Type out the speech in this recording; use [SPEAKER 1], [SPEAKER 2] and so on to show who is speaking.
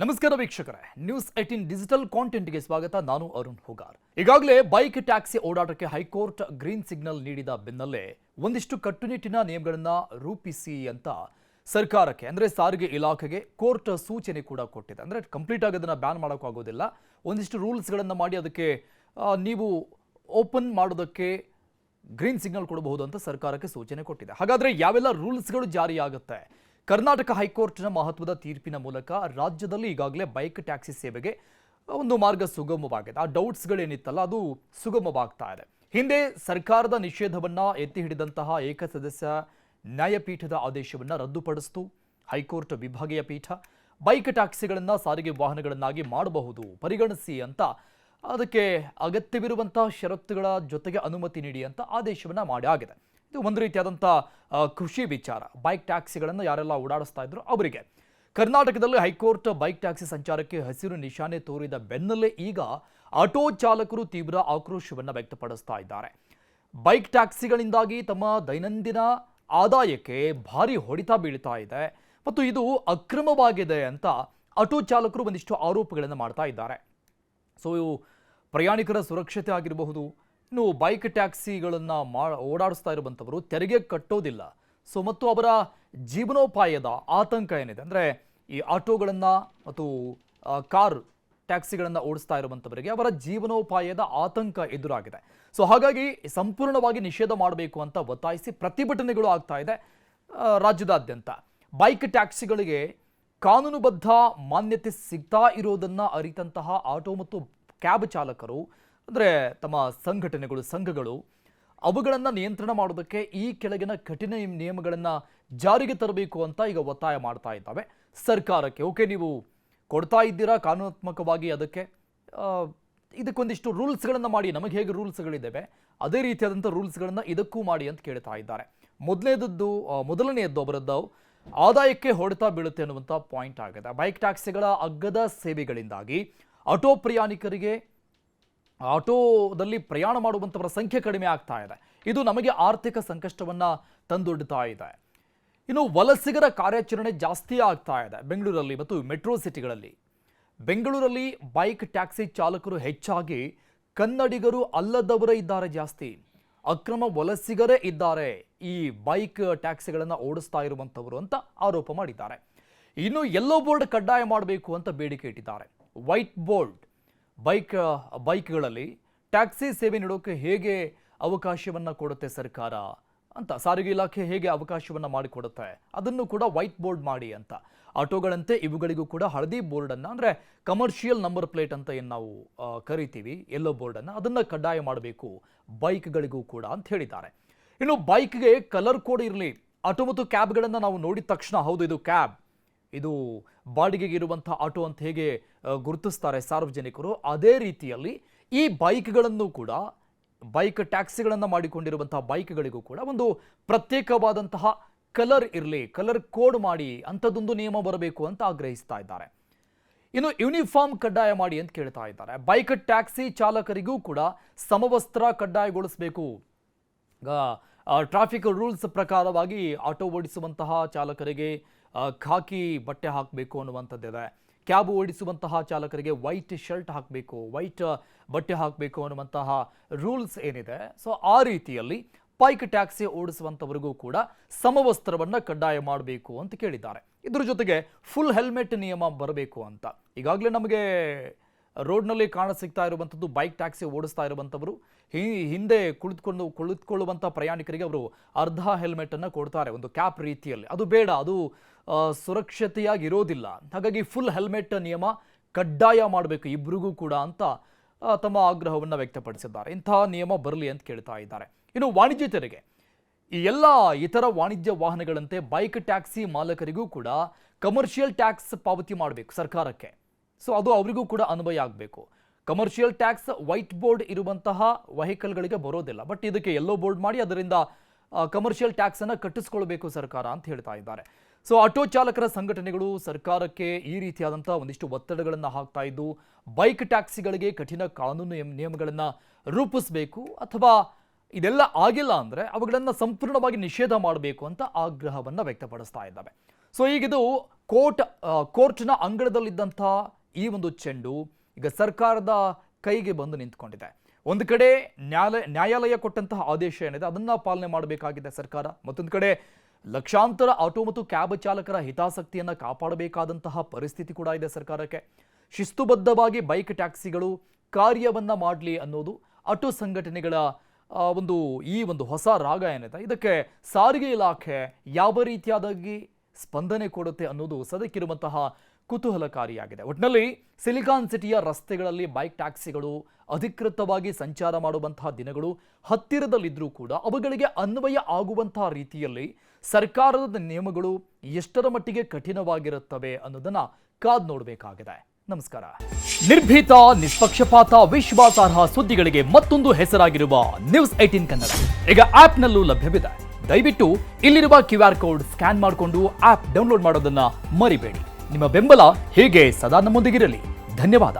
[SPEAKER 1] ನಮಸ್ಕಾರ ವೀಕ್ಷಕರೇ, news 18 digital ಕಾಂಟೆಂಟ್ಗೆ ಸ್ವಾಗತ. ನಾನು ಅರುಣ್ ಹುಗಾರ್. ಈಗಾಗಲೇ ಬೈಕ್ ಟ್ಯಾಕ್ಸಿ ಓಡಾಟಕ್ಕೆ ಹೈಕೋರ್ಟ್ ಗ್ರೀನ್ ಸಿಗ್ನಲ್ ನೀಡಿದ ಬೆನ್ನಲ್ಲೇ ಒಂದಿಷ್ಟು ಕಟ್ಟುನಿಟ್ಟಿನ ನಿಯಮಗಳನ್ನು ರೂಪಿಸಿ ಅಂತ ಸರ್ಕಾರಕ್ಕೆ ಅಂದರೆ ಸಾರಿಗೆ ಇಲಾಖೆಗೆ ಕೋರ್ಟ್ ಸೂಚನೆ ಕೂಡ ಕೊಟ್ಟಿದೆ. ಅಂದರೆ ಕಂಪ್ಲೀಟ್ ಆಗಿ ಅದನ್ನು ಬ್ಯಾನ್ ಮಾಡೋಕ್ಕಾಗೋದಿಲ್ಲ, ಒಂದಿಷ್ಟು ರೂಲ್ಸ್ಗಳನ್ನು ಮಾಡಿ ಅದಕ್ಕೆ ನೀವು ಓಪನ್ ಮಾಡೋದಕ್ಕೆ ಗ್ರೀನ್ ಸಿಗ್ನಲ್ ಕೊಡಬಹುದು ಅಂತ ಸರ್ಕಾರಕ್ಕೆ ಸೂಚನೆ ಕೊಟ್ಟಿದೆ. ಹಾಗಾದರೆ ಯಾವೆಲ್ಲ ರೂಲ್ಸ್ಗಳು ಜಾರಿಯಾಗುತ್ತೆ? ಕರ್ನಾಟಕ ಹೈಕೋರ್ಟ್ನ ಮಹತ್ವದ ತೀರ್ಪಿನ ಮೂಲಕ ರಾಜ್ಯದಲ್ಲಿ ಈಗಾಗಲೇ ಬೈಕ್ ಟ್ಯಾಕ್ಸಿ ಸೇವೆಗೆ ಒಂದು ಮಾರ್ಗ ಸುಗಮವಾಗಿದೆ. ಆ ಡೌಟ್ಸ್ಗಳೇನಿತ್ತಲ್ಲ ಅದು ಸುಗಮವಾಗ್ತಾ ಇದೆ. ಹಿಂದೆ ಸರ್ಕಾರದ ನಿಷೇಧವನ್ನು ಎತ್ತಿ ಹಿಡಿದಂತಹ ಏಕಸದಸ್ಯ ನ್ಯಾಯಪೀಠದ ಆದೇಶವನ್ನು ರದ್ದುಪಡಿಸಿತು ಹೈಕೋರ್ಟ್ ವಿಭಾಗೀಯ ಪೀಠ. ಬೈಕ್ ಟ್ಯಾಕ್ಸಿಗಳನ್ನು ಸಾರಿಗೆ ವಾಹನಗಳನ್ನಾಗಿ ಮಾಡಬಹುದು ಪರಿಗಣಿಸಿ ಅಂತ ಅದಕ್ಕೆ ಅಗತ್ಯವಿರುವಂತಹ ಷರತ್ತುಗಳ ಜೊತೆಗೆ ಅನುಮತಿ ನೀಡಿ ಅಂತ ಆದೇಶವನ್ನು ಮಾಡಿ ಆಗಿದೆ. ಇದು ಒಂದು ರೀತಿಯಾದಂಥ ಖುಷಿ ವಿಚಾರ. ಬೈಕ್ ಟ್ಯಾಕ್ಸಿಗಳನ್ನು ಯಾರೆಲ್ಲ ಓಡಾಡಿಸ್ತಾ ಇದ್ರು ಅವರಿಗೆ. ಕರ್ನಾಟಕದಲ್ಲಿ ಹೈಕೋರ್ಟ್ ಬೈಕ್ ಟ್ಯಾಕ್ಸಿ ಸಂಚಾರಕ್ಕೆ ಹಸಿರು ನಿಶಾನೆ ತೋರಿದ ಬೆನ್ನಲ್ಲೇ ಈಗ ಆಟೋ ಚಾಲಕರು ತೀವ್ರ ಆಕ್ರೋಶವನ್ನು ವ್ಯಕ್ತಪಡಿಸ್ತಾ ಇದ್ದಾರೆ. ಬೈಕ್ ಟ್ಯಾಕ್ಸಿಗಳಿಂದಾಗಿ ತಮ್ಮ ದೈನಂದಿನ ಆದಾಯಕ್ಕೆ ಭಾರಿ ಹೊಡೆತ ಬೀಳ್ತಾ ಇದೆ ಮತ್ತು ಇದು ಅಕ್ರಮವಾಗಿದೆ ಅಂತ ಆಟೋ ಚಾಲಕರು ಒಂದಿಷ್ಟು ಆರೋಪಗಳನ್ನು ಮಾಡ್ತಾ ಇದ್ದಾರೆ. ಸೊ ಪ್ರಯಾಣಿಕರ ಸುರಕ್ಷತೆ ಆಗಿರಬಹುದು, ಇನ್ನು ಬೈಕ್ ಟ್ಯಾಕ್ಸಿಗಳನ್ನು ಓಡಾಡಿಸ್ತಾ ಇರುವಂಥವರು ತೆರಿಗೆ ಕಟ್ಟೋದಿಲ್ಲ. ಸೊ ಮತ್ತು ಅವರ ಜೀವನೋಪಾಯದ ಆತಂಕ ಏನಿದೆ ಅಂದರೆ ಈ ಆಟೋಗಳನ್ನು ಮತ್ತು ಕಾರ್ ಟ್ಯಾಕ್ಸಿಗಳನ್ನು ಓಡಿಸ್ತಾ ಇರುವಂಥವರಿಗೆ ಅವರ ಜೀವನೋಪಾಯದ ಆತಂಕ ಎದುರಾಗಿದೆ. ಸೊ ಹಾಗಾಗಿ ಸಂಪೂರ್ಣವಾಗಿ ನಿಷೇಧ ಮಾಡಬೇಕು ಅಂತ ಒತ್ತಾಯಿಸಿ ಪ್ರತಿಭಟನೆಗಳು ಆಗ್ತಾ ಇದೆ ರಾಜ್ಯದಾದ್ಯಂತ. ಬೈಕ್ ಟ್ಯಾಕ್ಸಿಗಳಿಗೆ ಕಾನೂನುಬದ್ಧ ಮಾನ್ಯತೆ ಸಿಗ್ತಾ ಇರೋದನ್ನು ಅರಿತಂತಹ ಆಟೋ ಮತ್ತು ಕ್ಯಾಬ್ ಚಾಲಕರು ಅಂದರೆ ತಮ್ಮ ಸಂಘಟನೆಗಳು ಸಂಘಗಳು ಅವುಗಳನ್ನು ನಿಯಂತ್ರಣ ಮಾಡೋದಕ್ಕೆ ಈ ಕೆಳಗಿನ ಕಠಿಣ ನಿಯಮಗಳನ್ನು ಜಾರಿಗೆ ತರಬೇಕು ಅಂತ ಈಗ ಒತ್ತಾಯ ಮಾಡ್ತಾ ಇದ್ದಾವೆ ಸರ್ಕಾರಕ್ಕೆ. ಓಕೆ, ನೀವು ಕೊಡ್ತಾ ಇದ್ದೀರಾ ಕಾನೂನಾತ್ಮಕವಾಗಿ, ಇದಕ್ಕೊಂದಿಷ್ಟು ರೂಲ್ಸ್ಗಳನ್ನು ಮಾಡಿ, ನಮಗೆ ಹೇಗೆ ರೂಲ್ಸ್ಗಳಿದ್ದಾವೆ ಅದೇ ರೀತಿಯಾದಂಥ ರೂಲ್ಸ್ಗಳನ್ನು ಇದಕ್ಕೂ ಮಾಡಿ ಅಂತ ಕೇಳ್ತಾ ಇದ್ದಾರೆ. ಮೊದಲನೆಯದ್ದು ಅವರದ್ದು ಆದಾಯಕ್ಕೆ ಹೊಡೆತ ಬೀಳುತ್ತೆ ಅನ್ನುವಂಥ ಪಾಯಿಂಟ್ ಆಗಿದೆ. ಬೈಕ್ ಟ್ಯಾಕ್ಸಿಗಳ ಅಗ್ಗದ ಸೇವೆಗಳಿಂದಾಗಿ ಆಟೋ ಪ್ರಯಾಣಿಕರಿಗೆ ಆಟೋದಲ್ಲಿ ಪ್ರಯಾಣ ಮಾಡುವಂಥವರ ಸಂಖ್ಯೆ ಕಡಿಮೆ ಆಗ್ತಾ ಇದೆ. ಇದು ನಮಗೆ ಆರ್ಥಿಕ ಸಂಕಷ್ಟವನ್ನು ತಂದೊಡ್ಡುತ್ತಾ ಇದೆ. ಇನ್ನು ವಲಸಿಗರ ಕಾರ್ಯಾಚರಣೆ ಜಾಸ್ತಿ ಆಗ್ತಾ ಇದೆ ಬೆಂಗಳೂರಲ್ಲಿ ಮತ್ತು ಮೆಟ್ರೋ ಸಿಟಿಗಳಲ್ಲಿ. ಬೆಂಗಳೂರಲ್ಲಿ ಬೈಕ್ ಟ್ಯಾಕ್ಸಿ ಚಾಲಕರು ಹೆಚ್ಚಾಗಿ ಕನ್ನಡಿಗರು ಅಲ್ಲದವರೇ ಇದ್ದಾರೆ, ಜಾಸ್ತಿ ಅಕ್ರಮ ವಲಸಿಗರೇ ಇದ್ದಾರೆ ಈ ಬೈಕ್ ಟ್ಯಾಕ್ಸಿಗಳನ್ನು ಓಡಿಸ್ತಾ ಇರುವಂಥವರು ಅಂತ ಆರೋಪ ಮಾಡಿದ್ದಾರೆ. ಇನ್ನು ಯೆಲ್ಲೋ ಬೋರ್ಡ್ ಕಡ್ಡಾಯ ಮಾಡಬೇಕು ಅಂತ ಬೇಡಿಕೆ ಇಟ್ಟಿದ್ದಾರೆ. ವೈಟ್ ಬೋರ್ಡ್ ಬೈಕ್ಗಳಲ್ಲಿ ಟ್ಯಾಕ್ಸಿ ಸೇವೆ ನೀಡೋಕೆ ಹೇಗೆ ಅವಕಾಶವನ್ನು ಕೊಡುತ್ತೆ ಸರ್ಕಾರ ಅಂತ, ಸಾರಿಗೆ ಇಲಾಖೆ ಹೇಗೆ ಅವಕಾಶವನ್ನು ಮಾಡಿಕೊಡುತ್ತೆ ಅದನ್ನು ಕೂಡ ವೈಟ್ ಬೋರ್ಡ್ ಮಾಡಿ ಅಂತ. ಆಟೋಗಳಂತೆ ಇವುಗಳಿಗೂ ಕೂಡ ಹಳದಿ ಬೋರ್ಡನ್ನು ಅಂದರೆ ಕಮರ್ಷಿಯಲ್ ನಂಬರ್ ಪ್ಲೇಟ್ ಅಂತ ಏನು ನಾವು ಕರಿತೀವಿ, ಯೆಲ್ಲೋ ಬೋರ್ಡನ್ನು ಅದನ್ನು ಕಡ್ಡಾಯ ಮಾಡಬೇಕು ಬೈಕ್ಗಳಿಗೂ ಕೂಡ ಅಂತ ಹೇಳಿದ್ದಾರೆ. ಇನ್ನು ಬೈಕ್ಗೆ ಕಲರ್ ಕೋಡ್ ಇರಲಿ. ಆಟೋ ಮತ್ತು ಕ್ಯಾಬ್ಗಳನ್ನು ನಾವು ನೋಡಿದ ತಕ್ಷಣ ಹೌದು ಇದು ಕ್ಯಾಬ್, ಇದು ಬಾಡಿಗೆಗೆ ಇರುವಂಥ ಆಟೋ ಅಂತ ಹೇಗೆ ಗುರುತಿಸ್ತಾರೆ ಸಾರ್ವಜನಿಕರು, ಅದೇ ರೀತಿಯಲ್ಲಿ ಈ ಬೈಕ್ಗಳನ್ನು ಕೂಡ ಬೈಕ್ ಟ್ಯಾಕ್ಸಿಗಳನ್ನು ಮಾಡಿಕೊಂಡಿರುವಂತಹ ಬೈಕ್ಗಳಿಗೂ ಕೂಡ ಒಂದು ಪ್ರತ್ಯೇಕವಾದಂತಹ ಕಲರ್ ಇರಲಿ, ಕಲರ್ ಕೋಡ್ ಮಾಡಿ ಅಂಥದ್ದೊಂದು ನಿಯಮ ಬರಬೇಕು ಅಂತ ಆಗ್ರಹಿಸ್ತಾ ಇದ್ದಾರೆ. ಇನ್ನು ಯೂನಿಫಾರ್ಮ್ ಕಡ್ಡಾಯ ಮಾಡಿ ಅಂತ ಕೇಳ್ತಾ ಇದ್ದಾರೆ. ಬೈಕ್ ಟ್ಯಾಕ್ಸಿ ಚಾಲಕರಿಗೂ ಕೂಡ ಸಮವಸ್ತ್ರ ಕಡ್ಡಾಯಗೊಳಿಸಬೇಕು. ಟ್ರಾಫಿಕ್ ರೂಲ್ಸ್ ಪ್ರಕಾರವಾಗಿ ಆಟೋ ಓಡಿಸುವಂತಹ ಚಾಲಕರಿಗೆ ಖಾಕಿ ಬಟ್ಟೆ ಹಾಕಬೇಕು ಅನ್ನುವಂಥದ್ದಿದೆ. ಕ್ಯಾಬ್ ಓಡಿಸುವಂತಹ ಚಾಲಕರಿಗೆ ವೈಟ್ ಶರ್ಟ್ ಹಾಕಬೇಕು, ವೈಟ್ ಬಟ್ಟೆ ಹಾಕಬೇಕು ಅನ್ನುವಂತಹ ರೂಲ್ಸ್ ಏನಿದೆ. ಸೊ ಆ ರೀತಿಯಲ್ಲಿ ಬೈಕ್ ಟ್ಯಾಕ್ಸಿ ಓಡಿಸುವಂಥವರಿಗೂ ಕೂಡ ಸಮವಸ್ತ್ರವನ್ನು ಕಡ್ಡಾಯ ಮಾಡಬೇಕು ಅಂತ ಕೇಳಿದ್ದಾರೆ. ಇದ್ರ ಜೊತೆಗೆ ಫುಲ್ ಹೆಲ್ಮೆಟ್ ನಿಯಮ ಬರಬೇಕು ಅಂತ. ಈಗಾಗಲೇ ನಮಗೆ ರೋಡ್ನಲ್ಲಿ ಕಾಣಸಿಗ್ತಾ ಇರುವಂಥದ್ದು ಬೈಕ್ ಟ್ಯಾಕ್ಸಿ ಓಡಿಸ್ತಾ ಇರುವಂಥವರು ಹಿಂದೆ ಕುಳಿತುಕೊಳ್ಳುವಂಥ ಪ್ರಯಾಣಿಕರಿಗೆ ಅವರು ಅರ್ಧ ಹೆಲ್ಮೆಟನ್ನು ಕೊಡ್ತಾರೆ, ಒಂದು ಕ್ಯಾಪ್ ರೀತಿಯಲ್ಲಿ. ಅದು ಬೇಡ, ಅದು ಸುರಕ್ಷತೆಯಾಗಿರೋದಿಲ್ಲ. ಹಾಗಾಗಿ ಫುಲ್ ಹೆಲ್ಮೆಟ್ ನಿಯಮ ಕಡ್ಡಾಯ ಮಾಡಬೇಕು ಇಬ್ಬರಿಗೂ ಕೂಡ ಅಂತ ತಮ್ಮ ಆಗ್ರಹವನ್ನು ವ್ಯಕ್ತಪಡಿಸಿದ್ದಾರೆ. ಇಂತಹ ನಿಯಮ ಬರಲಿ ಅಂತ ಕೇಳ್ತಾ ಇದ್ದಾರೆ. ಇನ್ನು ವಾಣಿಜ್ಯ ತೆರಿಗೆ, ಈ ಎಲ್ಲ ಇತರ ವಾಣಿಜ್ಯ ವಾಹನಗಳಂತೆ ಬೈಕ್ ಟ್ಯಾಕ್ಸಿ ಮಾಲಕರಿಗೂ ಕೂಡ ಕಮರ್ಷಿಯಲ್ ಟ್ಯಾಕ್ಸ್ ಪಾವತಿ ಮಾಡಬೇಕು ಸರ್ಕಾರಕ್ಕೆ. ಸೊ ಅದು ಅವರಿಗೂ ಕೂಡ ಅನ್ವಯ ಆಗಬೇಕು. ಕಮರ್ಷಿಯಲ್ ಟ್ಯಾಕ್ಸ್ ವೈಟ್ ಬೋರ್ಡ್ ಇರುವಂತಹ ವೆಹಿಕಲ್ಗಳಿಗೆ ಬರೋದಿಲ್ಲ, ಬಟ್ ಇದಕ್ಕೆ ಯೆಲ್ಲೋ ಬೋರ್ಡ್ ಮಾಡಿ ಅದರಿಂದ ಕಮರ್ಷಿಯಲ್ ಟ್ಯಾಕ್ಸನ್ನು ಕಟ್ಟಿಸ್ಕೊಳ್ಬೇಕು ಸರ್ಕಾರ ಅಂತ ಹೇಳ್ತಾ ಇದ್ದಾರೆ. ಸೊ ಆಟೋ ಚಾಲಕರ ಸಂಘಟನೆಗಳು ಸರ್ಕಾರಕ್ಕೆ ಈ ರೀತಿಯಾದಂಥ ಒಂದಿಷ್ಟು ಒತ್ತಡಗಳನ್ನು ಹಾಕ್ತಾ ಇದ್ದು ಬೈಕ್ ಟ್ಯಾಕ್ಸಿಗಳಿಗೆ ಕಠಿಣ ಕಾನೂನು ನಿಯಮಗಳನ್ನು ರೂಪಿಸಬೇಕು, ಅಥವಾ ಇದೆಲ್ಲ ಆಗಿಲ್ಲ ಅಂದರೆ ಅವುಗಳನ್ನು ಸಂಪೂರ್ಣವಾಗಿ ನಿಷೇಧ ಮಾಡಬೇಕು ಅಂತ ಆಗ್ರಹವನ್ನು ವ್ಯಕ್ತಪಡಿಸ್ತಾ ಇದ್ದಾವೆ. ಸೊ ಈಗಿದು ಕೋರ್ಟ್ನ ಅಂಗಳದಲ್ಲಿದ್ದಂಥ ಈ ಒಂದು ಚೆಂಡು ಈಗ ಸರ್ಕಾರದ ಕೈಗೆ ಬಂದು ನಿಂತ್ಕೊಂಡಿದೆ. ಒಂದು ಕಡೆ ನ್ಯಾಯಾಲಯ ಕೊಟ್ಟಂತಹ ಆದೇಶ ಏನಿದೆ ಅದನ್ನ ಪಾಲನೆ ಮಾಡಬೇಕಾಗಿದೆ ಸರ್ಕಾರ. ಮತ್ತೊಂದು ಕಡೆ ಲಕ್ಷಾಂತರ ಆಟೋ ಮತ್ತು ಕ್ಯಾಬ್ ಚಾಲಕರ ಹಿತಾಸಕ್ತಿಯನ್ನ ಕಾಪಾಡಬೇಕಾದಂತಹ ಪರಿಸ್ಥಿತಿ ಕೂಡ ಇದೆ ಸರ್ಕಾರಕ್ಕೆ. ಶಿಸ್ತುಬದ್ಧವಾಗಿ ಬೈಕ್ ಟ್ಯಾಕ್ಸಿಗಳು ಕಾರ್ಯವನ್ನ ಮಾಡಲಿ ಅನ್ನೋದು ಆಟೋ ಸಂಘಟನೆಗಳ ಈ ಒಂದು ಹೊಸ ರಾಗ ಏನಿದೆ, ಇದಕ್ಕೆ ಸಾರಿಗೆ ಇಲಾಖೆ ಯಾವ ರೀತಿಯಾದಾಗಿ ಸ್ಪಂದನೆ ಕೊಡುತ್ತೆ ಅನ್ನೋದು ಸದ್ಯಕ್ಕಿರುವಂತಹ ಕುತೂಹಲಕಾರಿಯಾಗಿದೆ. ಒಟ್ಟಿನಲ್ಲಿ ಸಿಲಿಕಾನ್ ಸಿಟಿಯ ರಸ್ತೆಗಳಲ್ಲಿ ಬೈಕ್ ಟ್ಯಾಕ್ಸಿಗಳು ಅಧಿಕೃತವಾಗಿ ಸಂಚಾರ ಮಾಡುವಂತಹ ದಿನಗಳು ಹತ್ತಿರದಲ್ಲಿದ್ದರೂ ಕೂಡ ಅವುಗಳಿಗೆ ಅನ್ವಯ ಆಗುವಂತಹ ರೀತಿಯಲ್ಲಿ ಸರ್ಕಾರದ ನಿಯಮಗಳು ಎಷ್ಟರ ಮಟ್ಟಿಗೆ ಕಠಿಣವಾಗಿರುತ್ತವೆ ಅನ್ನೋದನ್ನ ಕಾದು ನೋಡಬೇಕಾಗಿದೆ. ನಮಸ್ಕಾರ. ನಿರ್ಭೀತ, ನಿಷ್ಪಕ್ಷಪಾತ, ವಿಶ್ವಾಸಾರ್ಹ ಸುದ್ದಿಗಳಿಗೆ ಮತ್ತೊಂದು ಹೆಸರಾಗಿರುವ ನ್ಯೂಸ್18 ಕನ್ನಡ ಈಗ ಆಪ್ನಲ್ಲೂ ಲಭ್ಯವಿದೆ. ದಯವಿಟ್ಟು ಇಲ್ಲಿರುವ QR ಕೋಡ್ ಸ್ಕ್ಯಾನ್ ಮಾಡಿಕೊಂಡು ಆಪ್ ಡೌನ್ಲೋಡ್ ಮಾಡೋದನ್ನ ಮರಿಬೇಡಿ. ನಿಮ್ಮ ಬೆಂಬಲ ಹೀಗೆ ಸದಾ ನಮ್ಮೊಂದಿಗಿರಲಿ. ಧನ್ಯವಾದ.